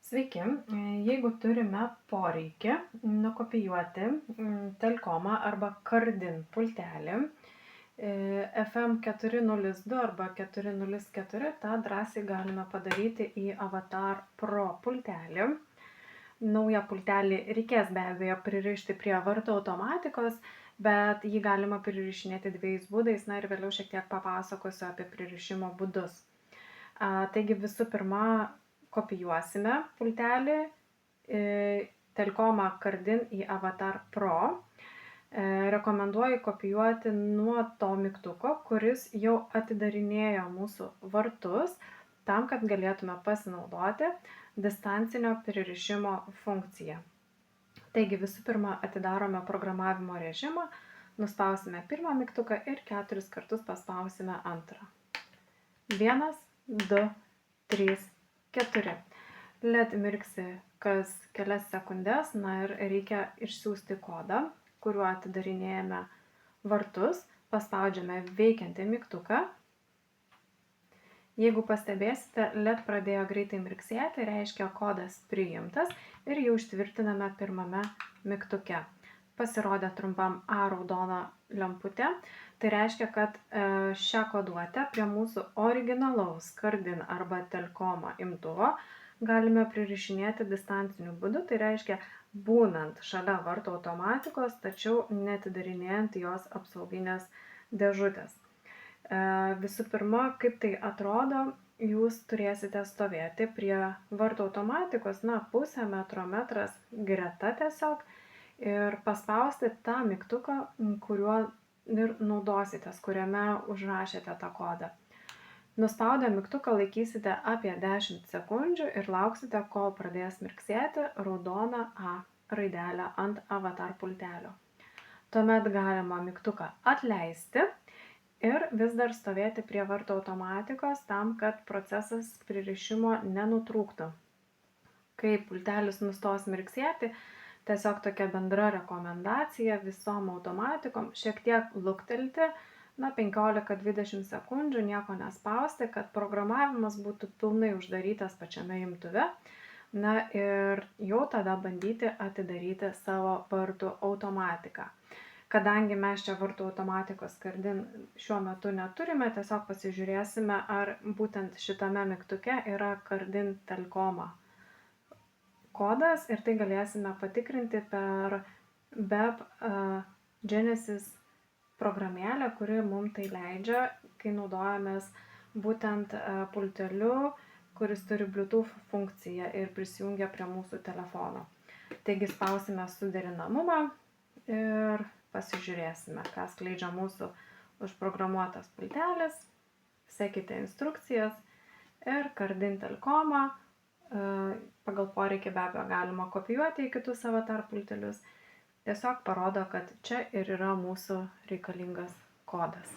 Sveiki, jeigu turime poreikį nukopijuoti Telkomą arba Cardin pultelį FM402 arba 404, tą drąsiai galime padaryti į Avatar Pro pultelį. Naują pultelį reikės be abejo pririšti prie vartų automatikos, bet jį galima pririšinėti dviejais būdais, ir vėliau šiek tiek papasakosiu apie pririšimo būdus. Taigi visų pirma, kopijuosime pultelį Telkomą Cardin į Avatar Pro. Rekomenduoju kopijuoti nuo to mygtuko, kuris jau atidarinėjo mūsų vartus, tam, kad galėtume pasinaudoti distancinio pririšimo funkciją. Taigi visų pirma atidarome programavimo režimą, nuspausime pirmą mygtuką ir 4 kartus paspausime antrą. 1, 2, 3, 4. LED mirksi kas kelias sekundės, ir reikia išsiųsti kodą, kuriuo atidarinėjame vartus, paspaudžiame veikiantį mygtuką. Jeigu pastebėsite, LED pradėjo greitai mirksėti, reiškia kodas priimtas ir jau užtvirtiname pirmame mygtuke. Pasirodė trumpam A raudona lemputė, tai reiškia, kad šią koduotę prie mūsų originalaus Cardin arba Telkomą imtuvo galime pririšinėti distanciniu būdu, tai reiškia būnant šalia vartų automatikos, tačiau neatidarinėjant jos apsauginės dėžutės. Visų pirma, kaip tai atrodo, jūs turėsite stovėti prie vartų automatikos, pusę metro, metras greta tiesiog, ir paspausti tą mygtuką, kuriuo ir naudositės, kuriame užrašėte tą kodą. Nuspaudę mygtuką laikysite apie 10 sekundžių ir lauksite, kol pradės mirksėti raudona A raidelė ant Avatar pultelio. Tuomet galima mygtuką atleisti ir vis dar stovėti prie vartų automatikos tam, kad procesas pririšimo nenutrūktų. Kai pultelis nustos mirksėti, tiesiog tokia bendra rekomendacija visom automatikom šiek tiek luktelti, 15-20 sekundžių, nieko nespausti, kad programavimas būtų pilnai uždarytas pačiame imtuve, ir jau tada bandyti atidaryti savo vartų automatiką. Kadangi mes čia vartų automatikos Cardin šiuo metu neturime, tiesiog pasižiūrėsime, ar būtent šitame mygtuke yra Cardin Telkomą kodas, ir tai galėsime patikrinti per BEP Genesis programėlę, kuri mums tai leidžia, kai naudojamės būtent pulteliu, kuris turi Bluetooth funkciją ir prisijungia prie mūsų telefono. Taigi spausime suderinamumą ir pasižiūrėsime, ką skleidžia mūsų užprogramuotas pultelis. Sekite instrukcijas ir Cardin Telkomą pagal poreikį be abejo galima kopijuoti į kitus Avatar pultelius. Tiesiog parodo, kad čia ir yra mūsų reikalingas kodas.